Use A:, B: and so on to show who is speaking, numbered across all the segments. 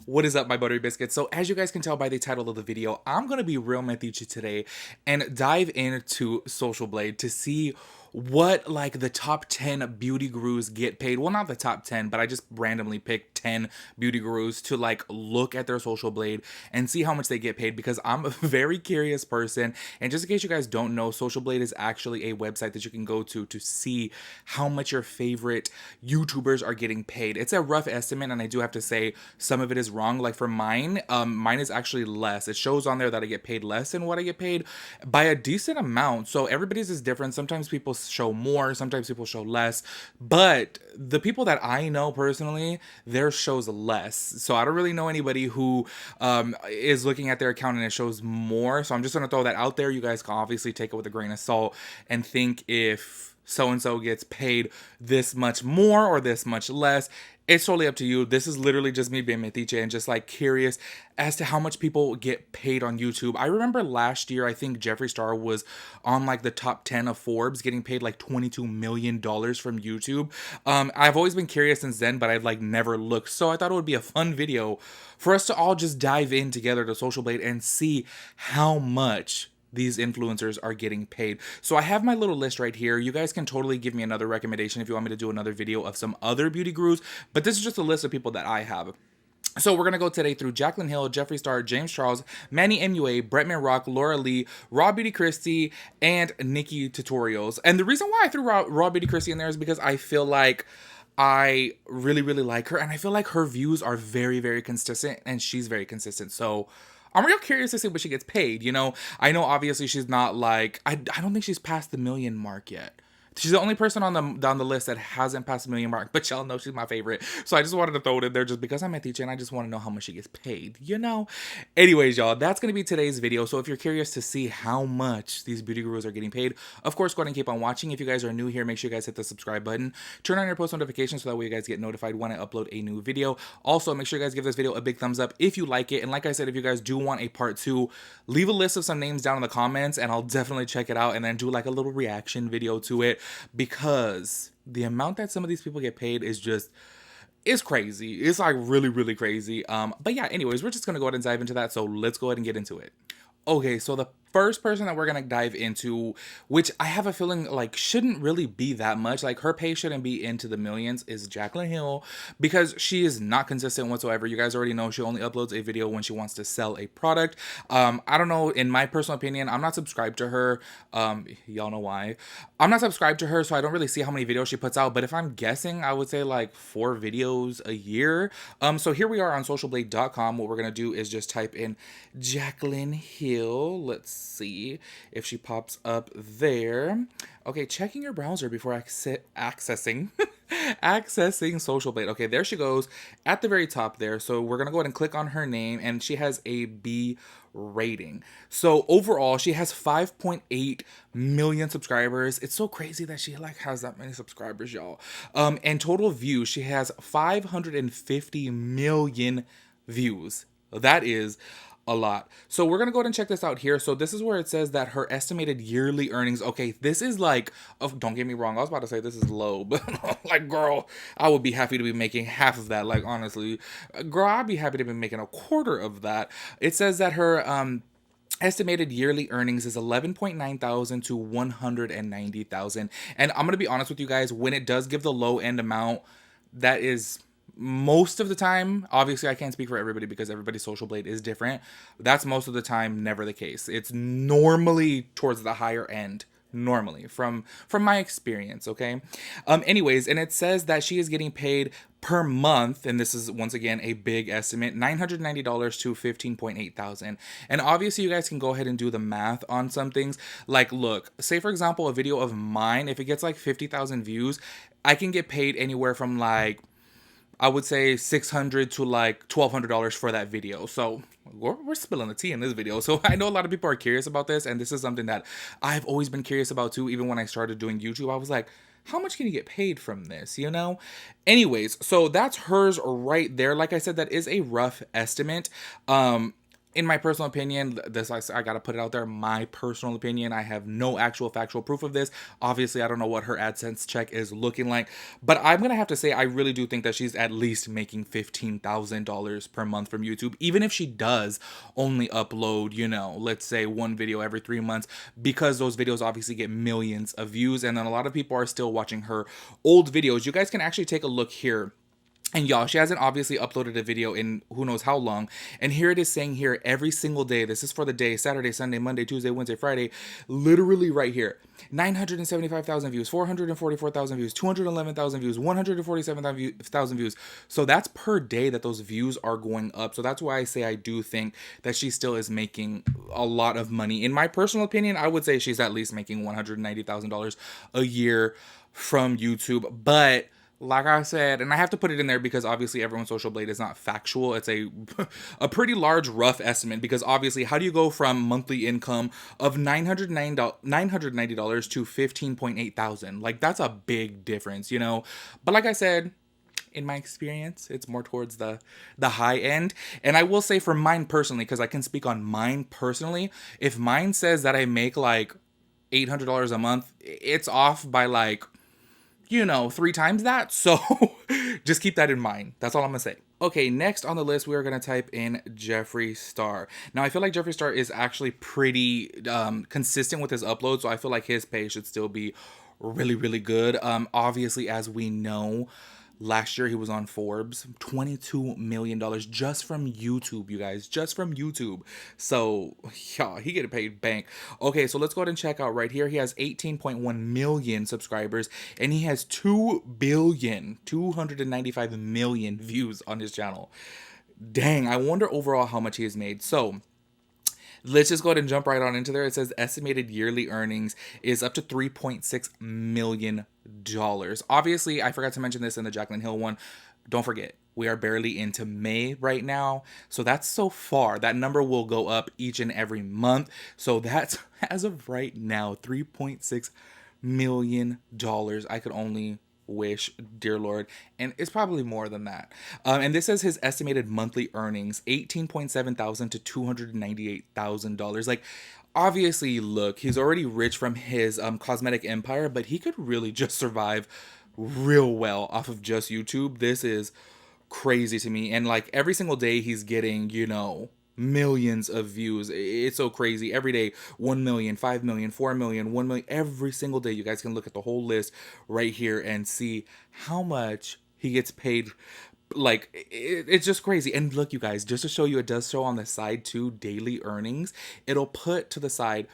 A: What is up, my buttery biscuits? So as you guys can tell by the title of the video, I'm going to be real methiche today and dive into Social Blade to see what like the top 10 beauty gurus get paid. Well, not the top 10, but I just randomly picked 10 beauty gurus to like look at their Social Blade and see how much they get paid, because I'm a very curious person. And just in case you guys don't know, Social Blade is actually a website that you can go to see how much your favorite YouTubers are getting paid. It's a rough estimate, and I do have to say some of it is wrong. Like for mine, mine is actually less. It shows on there that I get paid less than what I get paid by a decent amount. So everybody's is different. Sometimes people show more, sometimes people show less, but the people that I know personally, their shows less. So I don't really know anybody who is looking at their account and it shows more. So I'm just gonna throw that out there. You guys can obviously take it with a grain of salt and think if so-and-so gets paid this much more or this much less. It's totally up to you. This is literally just me being metiche and just like curious as to how much people get paid on YouTube. I remember last year, I think Jeffree Star was on like the top 10 of Forbes, getting paid like $22 million from YouTube. I've always been curious since then, but I've like never looked. So I thought it would be a fun video for us to all just dive in together to Social Blade and see how much these influencers are getting paid. So I have my little list right here. You guys can totally give me another recommendation if you want me to do another video of some other beauty gurus, but this is just a list of people that I have. So we're going to go today through Jaclyn Hill, Jeffree Star, James Charles, Manny MUA, Bretman Rock, Lauraleigh, Raw Beauty Chrissy, and Nikki Tutorials. And the reason why I threw Raw Beauty Chrissy in there is because I feel like I really like her, and I feel like her views are very consistent, and she's very consistent. So I'm real curious to see what she gets paid. You know, I know obviously she's not like, I don't think she's passed the million mark yet. She's the only person on the list that hasn't passed the million mark, but y'all know she's my favorite. So I just wanted to throw it in there just because I'm a teacher and I just want to know how much she gets paid, you know? Anyways, y'all, that's going to be today's video. So if you're curious to see how much these beauty gurus are getting paid, of course, go ahead and keep on watching. If you guys are new here, make sure you guys hit the subscribe button. Turn on your post notifications so that way you guys get notified when I upload a new video. Also, make sure you guys give this video a big thumbs up if you like it. And like I said, if you guys do want a part 2, leave a list of some names down in the comments and I'll definitely check it out and then do like a little reaction video to it, because the amount that some of these people get paid is just, it's crazy. It's like really crazy. But yeah, anyways, we're just gonna go ahead and dive into that. So let's go ahead and get into it. Okay, so the first person that we're gonna dive into, which I have a feeling like shouldn't really be that much, like her pay shouldn't be into the millions, is Jaclyn Hill, because she is not consistent whatsoever. You guys already know she only uploads a video when she wants to sell a product. I don't know, in my personal opinion, I'm not subscribed to her. Y'all know why. I'm not subscribed to her, so I don't really see how many videos she puts out, but if I'm guessing, I would say like 4 videos a year. So here we are on socialblade.com. What we're gonna do is just type in Jaclyn Hill. Let's see if she pops up there. Okay, checking your browser before accessing accessing Social Blade. Okay, there she goes at the very top there. So we're gonna go ahead and click on her name, and she has a B rating. So overall, she has 5.8 million subscribers. It's so crazy that she like has that many subscribers, y'all. And total views, she has 550 million views. That is a lot. So we're gonna go ahead and check this out here. So this is where it says that her estimated yearly earnings. Okay, this is like, oh, don't get me wrong, I was about to say this is low, but like, girl, I would be happy to be making half of that. Like, honestly, girl, I'd be happy to be making a quarter of that. It says that her estimated yearly earnings is 11.9 thousand to 190,000. And I'm gonna be honest with you guys, when it does give the low end amount, that is most of the time, obviously I can't speak for everybody because everybody's Social Blade is different. That's most of the time never the case. It's normally towards the higher end, normally, from my experience, okay? Anyways, and it says that she is getting paid per month, and this is once again a big estimate, $990 to 15.8 thousand. And obviously you guys can go ahead and do the math on some things. Like, look, say for example a video of mine, if it gets like 50,000 views, I can get paid anywhere from like, I would say $600 to like $1,200 for that video. So we're spilling the tea in this video. So I know a lot of people are curious about this, and this is something that I've always been curious about too. Even when I started doing YouTube, I was like, how much can you get paid from this, you know? Anyways, so that's hers right there. Like I said, that is a rough estimate. in my personal opinion, this I gotta put it out there, my personal opinion, I have no actual factual proof of this. Obviously, I don't know what her AdSense check is looking like, but I'm gonna have to say I really do think that she's at least making $15,000 per month from YouTube, even if she does only upload, you know, let's say one video every 3 months, because those videos obviously get millions of views, and then a lot of people are still watching her old videos. You guys can actually take a look here. And y'all, she hasn't obviously uploaded a video in who knows how long. And here it is saying here every single day. This is for the day, Saturday, Sunday, Monday, Tuesday, Wednesday, Friday. Literally right here. 975,000 views, 444,000 views, 211,000 views, 147,000 views. So that's per day that those views are going up. So that's why I say I do think that she still is making a lot of money. In my personal opinion, I would say she's at least making $190,000 a year from YouTube. But like I said, and I have to put it in there because obviously everyone's social blade is not factual. It's a a pretty large rough estimate, because obviously how do you go from monthly income of $990 to 15.8 thousand? Like, that's a big difference, you know? But like I said, in my experience, it's more towards the high end. And I will say for mine personally, because I can speak on mine personally, if mine says that I make like $800 a month, it's off by like, you know, 3 times that. So just keep that in mind. That's all I'm gonna say. Okay, next on the list, we are gonna type in Jeffree Star. Now, I feel like Jeffree Star is actually pretty consistent with his uploads, so I feel like his pay should still be really, really good. Obviously, as we know, last year he was on Forbes, $22 million just from YouTube, you guys, just from YouTube. So yeah, he getting paid bank. Okay, so let's go ahead and check out right here. He has 18.1 million subscribers, and he has 2,295,000,000 views on his channel. Dang, I wonder overall how much he has made. So let's just go ahead and jump right on into there. It says estimated yearly earnings is up to $3.6 million. Obviously, I forgot to mention this in the Jaclyn Hill one. Don't forget, we are barely into May right now. So that's so far. That number will go up each and every month. So that's, as of right now, $3.6 million. I could only wish, dear Lord, and it's probably more than that. And this is his estimated monthly earnings, $18.7 thousand to $298,000. Like, obviously, look, he's already rich from his cosmetic empire, but he could really just survive real well off of just YouTube. This is crazy to me. And like every single day he's getting, you know, millions of views. It's so crazy. Every day, 1 million, 5 million, 4 million, 1 million. Every single day, you guys can look at the whole list right here and see how much he gets paid. Like, it's just crazy. And look, you guys, just to show you, it does show on the side too, daily earnings. It'll put to the side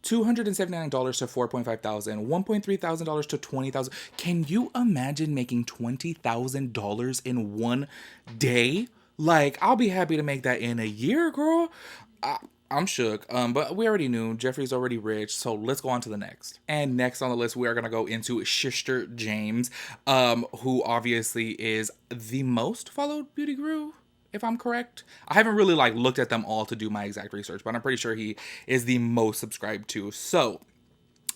A: $279 to 4.5 thousand, $1.3 thousand to 20,000. Can you imagine making $20,000 in one day? Like, I'll be happy to make that in a year, girl. I'm shook. But we already knew Jeffree's already rich, so let's go on to the next. And next on the list, we are gonna go into Sister James, who obviously is the most followed beauty guru, if I'm correct. I haven't really like looked at them all to do my exact research, but I'm pretty sure he is the most subscribed to. So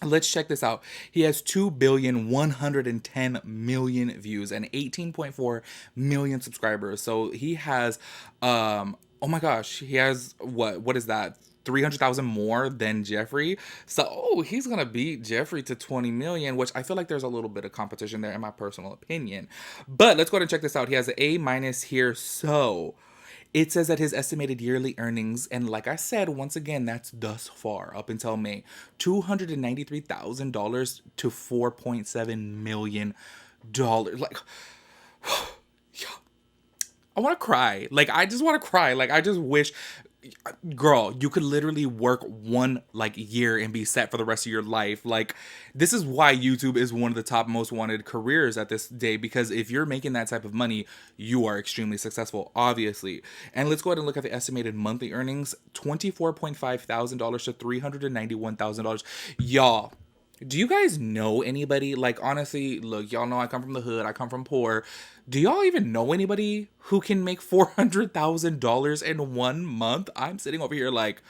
A: let's check this out. He has 2,110,000,000 views and 18.4 million subscribers. So he has, oh my gosh, he has what is that? 300,000 more than Jeffree. So, he's going to beat Jeffree to 20 million, which I feel like there's a little bit of competition there in my personal opinion. But let's go ahead and check this out. He has an A- here. So, it says that his estimated yearly earnings, and like I said, once again, that's thus far up until May, $293,000 to $4.7 million. Like, I want to cry. Like, I just want to cry. Like, I just wish, girl, you could literally work one like year and be set for the rest of your life. Like, this is why YouTube is one of the top most wanted careers at this day, because if you're making that type of money, you are extremely successful, obviously. And let's go ahead and look at the estimated monthly earnings, $24.5 thousand to $391,000. Y'all, do you guys know anybody? Like, honestly, look, y'all know I come from the hood, I come from poor. Do y'all even know anybody who can make $400,000 in 1 month? I'm sitting over here like,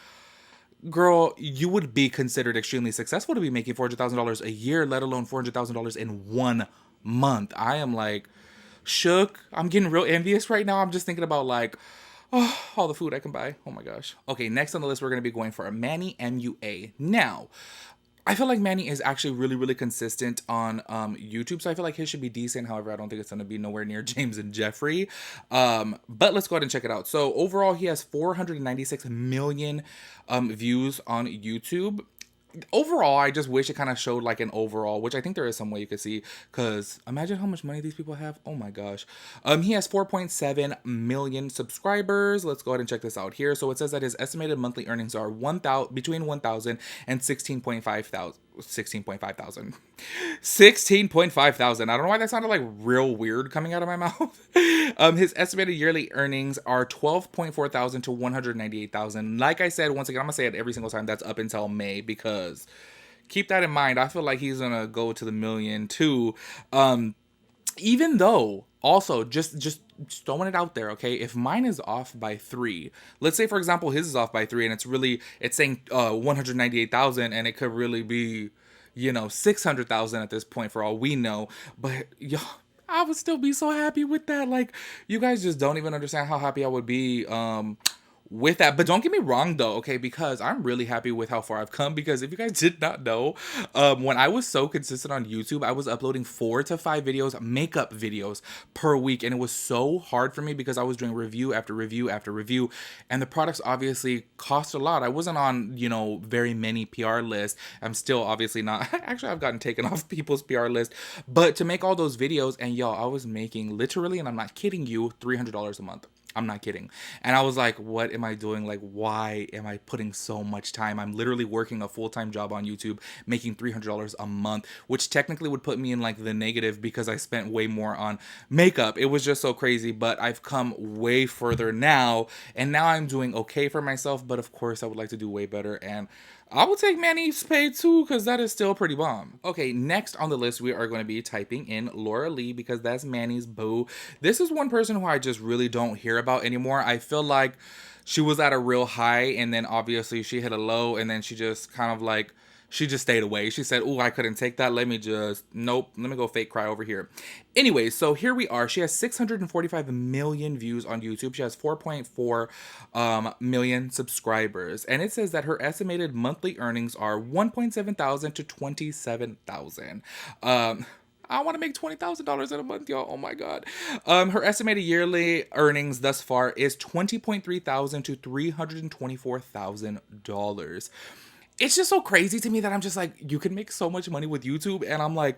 A: girl, you would be considered extremely successful to be making $400,000 a year, let alone $400,000 in 1 month. I am like shook. I'm getting real envious right now. I'm just thinking about like, Oh, all the food I can buy. Oh my gosh. Okay, next on the list, we're going to be going for a Manny MUA. Now, I feel like Manny is actually really, really consistent on YouTube, so I feel like his should be decent. However, I don't think it's going to be nowhere near James and Jeffrey. But let's go ahead and check it out. So overall, he has 496 million views on YouTube. Overall, I just wish it kind of showed like an overall, which I think there is some way you could see, because imagine how much money these people have. Oh my gosh. He has 4.7 million subscribers. Let's go ahead and check this out here. So it says that his estimated monthly earnings are 1,000 between 1,000 and 16.5 thousand. 16.5 thousand. 16.5 thousand. I don't know why that sounded like real weird coming out of my mouth. His estimated yearly earnings are 12.4 thousand to 198,000. Like I said, once again, I'm gonna say it every single time, that's up until May, because keep that in mind. I feel like he's gonna go to the million too. Even though, also, just throwing it out there, okay? If mine is off by 3, let's say for example his is off by 3, and it's saying 198,000, and it could really be, 600,000 at this point for all we know. But yo, I would still be so happy with that. Like, you guys just don't even understand how happy I would be with that. But don't get me wrong though, okay, because I'm really happy with how far I've come. Because if you guys did not know, when I was so consistent on YouTube, I was uploading 4 to 5 videos, makeup videos per week, and it was so hard for me because I was doing review after review after review, and the products obviously cost a lot. I wasn't on very many PR lists. I'm still obviously not. Actually, I've gotten taken off people's PR list, but to make all those videos, and y'all, I was making literally, and I'm not kidding you, $300 a month. I'm not kidding. And I was like, what am I doing? Like, why am I putting so much time? I'm literally working a full-time job on YouTube, making $300 a month, which technically would put me in like the negative because I spent way more on makeup. It was just so crazy, but I've come way further now, and now I'm doing okay for myself. But of course, I would like to do way better, and I will take Manny's pay too, because that is still pretty bomb. Okay, next on the list, we are going to be typing in Lauraleigh, because that's Manny's boo. This is one person who I just really don't hear about anymore. I feel like she was at a real high, and then obviously she hit a low, and then she just kind of like, she just stayed away. She said, "Oh, I couldn't take that. Nope, let me go fake cry over here." Anyway, so here we are. She has 645 million views on YouTube. She has 4.4 million subscribers. And it says that her estimated monthly earnings are 1.7 thousand to 27,000. I want to make $20,000 in a month, y'all. Oh my God. Her estimated yearly earnings thus far is 20.3 thousand to $324,000. It's just so crazy to me that I'm just like, you can make so much money with YouTube. And I'm like,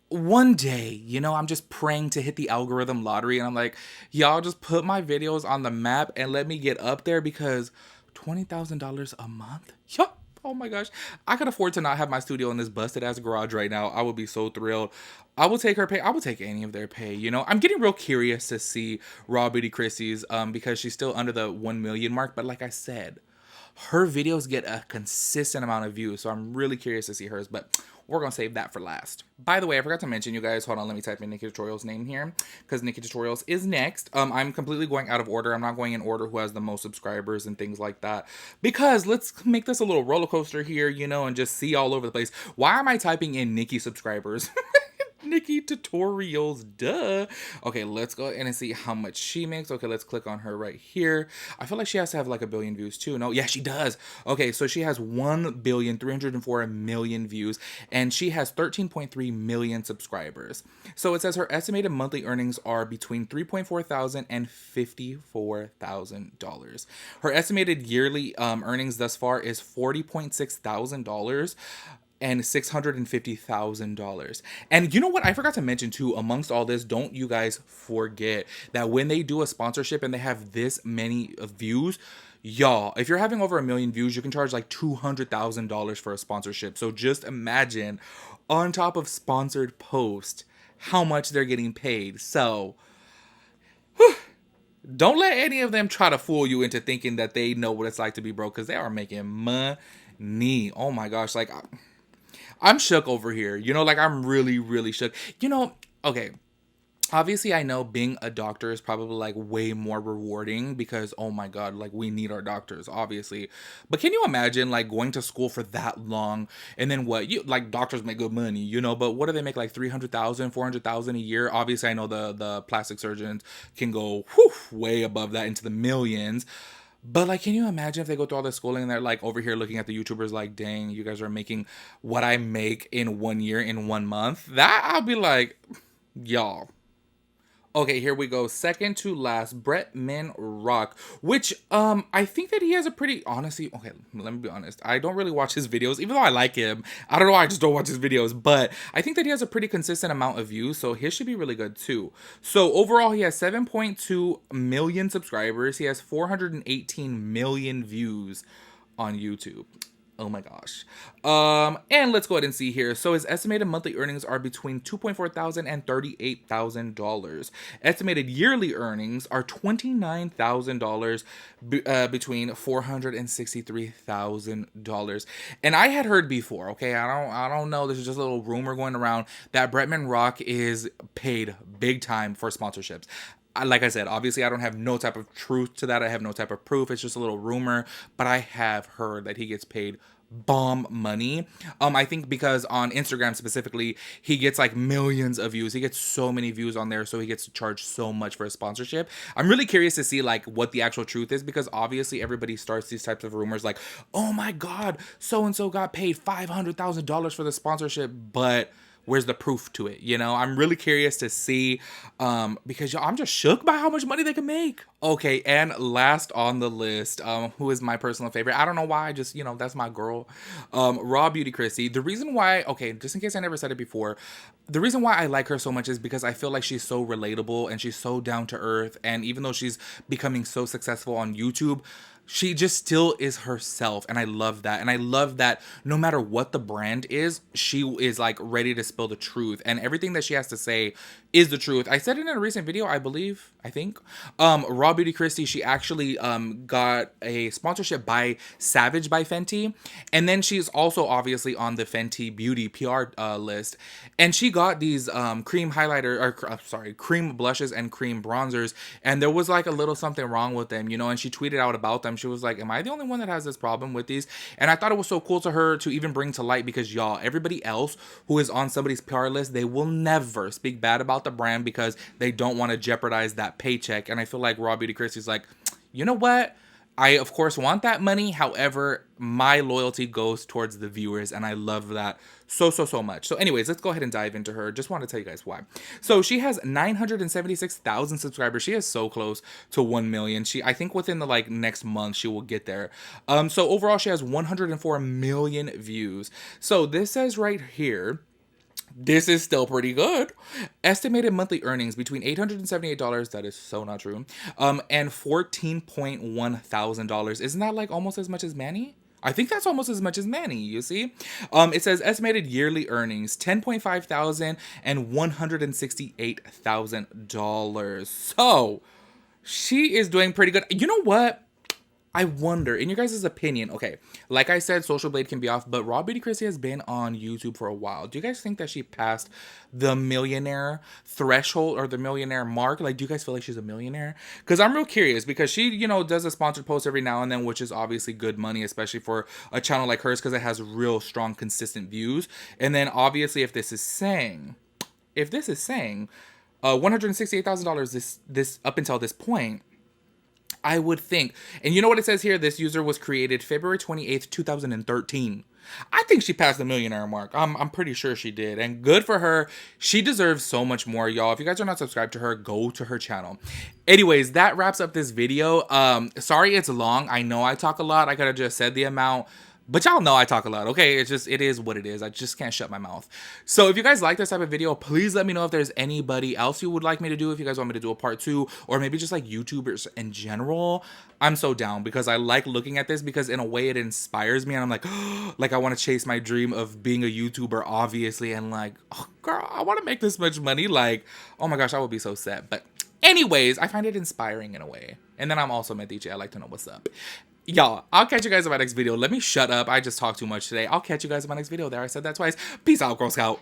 A: one day, I'm just praying to hit the algorithm lottery. And I'm like, y'all just put my videos on the map and let me get up there, because $20,000 a month? Yup. Oh my gosh. I could afford to not have my studio in this busted ass garage right now. I would be so thrilled. I will take her pay. I will take any of their pay. I'm getting real curious to see Raw Beauty Chrissy's because she's still under the 1 million mark. But like I said, her videos get a consistent amount of views, so I'm really curious to see hers, but we're gonna save that for last. By the way, I forgot to mention, you guys, hold on, let me type in Nikki Tutorials' name here, because Nikki Tutorials is next. I'm completely going out of order. I'm not going in order who has the most subscribers and things like that, because let's make this a little roller coaster here, and just see all over the place. Why am I typing in Nikki subscribers? Nikki Tutorials, duh. Okay, let's go in and see how much she makes. Okay, let's click on her right here. I feel like she has to have like 1 billion views too. No, yeah, she does. Okay, so she has 1,304,000,000 views, and she has 13.3 million subscribers. So it says her estimated monthly earnings are between 3.4 thousand and $54,000. Her estimated yearly earnings thus far is $40.6 thousand and $650,000. And you know what? I forgot to mention too, amongst all this, don't you guys forget that when they do a sponsorship and they have this many views, y'all, if you're having over 1 million views, you can charge like $200,000 for a sponsorship. So just imagine, on top of sponsored post, how much they're getting paid. So don't let any of them try to fool you into thinking that they know what it's like to be broke, because they are making money. Oh my gosh, like, I'm shook over here. Like, I'm really, really shook. Okay. Obviously, I know being a doctor is probably like way more rewarding because oh my god, like we need our doctors, obviously. But can you imagine like going to school for that long and then what you like doctors make good money, you know, but what do they make like 300,000, 400,000 a year? Obviously, I know the plastic surgeons can go whew, way above that into the millions. But like, can you imagine if they go through all this schooling and they're like over here looking at the YouTubers like, dang, you guys are making what I make in 1 year in 1 month? That I'll be like, y'all. Okay, here we go. Second to last, Bretman Rock, which I think that he has a pretty honestly. Okay, let me be honest. I don't really watch his videos, even though I like him. I don't know why I just don't watch his videos, but I think that he has a pretty consistent amount of views, so his should be really good too. So overall, he has 7.2 million subscribers. He has 418 million views on YouTube. Oh my gosh. And let's go ahead and see here. So his estimated monthly earnings are between $2,400 and $38,000. Estimated yearly earnings are $29,000 between $463,000. And I had heard before, okay, I don't know, this is just a little rumor going around that Bretman Rock is paid big time for sponsorships. Like I said, obviously I don't have no type of truth to that. I have no type of proof. It's just a little rumor, but I have heard that he gets paid bomb money. I think because on Instagram specifically, he gets like millions of views. He gets so many views on there, so he gets to charge so much for a sponsorship. I'm really curious to see like what the actual truth is because obviously everybody starts these types of rumors like, oh my God, so and so got paid $500,000 for the sponsorship, but where's the proof to it? You know, I'm really curious to see because I'm just shook by how much money they can make. Okay, and last on the list, who is my personal favorite? I don't know why, just, you know, that's my girl. Raw Beauty Chrissy. The reason why, okay, just in case I never said it before, the reason why I like her so much is because I feel like she's so relatable and she's so down to earth. And even though she's becoming so successful on YouTube, she just still is herself, and I love that. And I love that no matter what the brand is, she is like ready to spill the truth, and everything that she has to say is the truth. I said it in a recent video, I think Raw Beauty Christie, she actually got a sponsorship by Savage by Fenty, and then she's also obviously on the Fenty Beauty PR list, and she got these cream highlighter or cream blushes and cream bronzers, and there was like a little something wrong with them, you know, and she tweeted out about them. She was like, am I the only one that has this problem with these? And I thought it was so cool to her to even bring to light because y'all, everybody else who is on somebody's PR list, they will never speak bad about the brand because they don't want to jeopardize that paycheck. And I feel like Raw Beauty Christie's like, you know what? I, of course, want that money. However, my loyalty goes towards the viewers, and I love that so much. So anyways, let's go ahead and dive into her. Just want to tell you guys why. So she has 976,000 subscribers. She is so close to 1 million. I think within the like next month, she will get there. So overall, she has 104 million views. So this says right here, this is still pretty good. Estimated monthly earnings between $878, that is so not true, and $14.1 thousand. Isn't that like almost as much as Manny? I think that's almost as much as Manny, you see? It says estimated yearly earnings, $10.5 thousand and $168,000. So, she is doing pretty good. You know what? I wonder, in your guys' opinion, okay, like I said, Social Blade can be off, but Raw Beauty Chrissy has been on YouTube for a while. Do you guys think that she passed the millionaire threshold or the millionaire mark? Like, do you guys feel like she's a millionaire? Because I'm real curious because she, you know, does a sponsored post every now and then, which is obviously good money, especially for a channel like hers because it has real strong, consistent views. And then obviously if this is saying $168,000 this up until this point, I would think. And you know what it says here? This user was created February 28th, 2013. I think she passed the millionaire mark. I'm pretty sure she did. And good for her. She deserves so much more, y'all. If you guys are not subscribed to her, go to her channel. Anyways, that wraps up this video. Sorry it's long. I know I talk a lot. I could have just said the amount. But y'all know I talk a lot, okay? It is what it is. I just can't shut my mouth. So if you guys like this type of video, please let me know if there's anybody else you would like me to do. If you guys want me to do a part 2, or maybe just like YouTubers in general, I'm so down because I like looking at this because in a way it inspires me and I'm like, oh, like I want to chase my dream of being a YouTuber, obviously, and like, oh, girl, I want to make this much money. Like, oh my gosh, I would be so sad. But anyways, I find it inspiring in a way. And then I'm also Medici. I like to know what's up. Y'all, I'll catch you guys in my next video. Let me shut up. I just talked too much today. I'll catch you guys in my next video. There, I said that twice. Peace out, Girl Scout.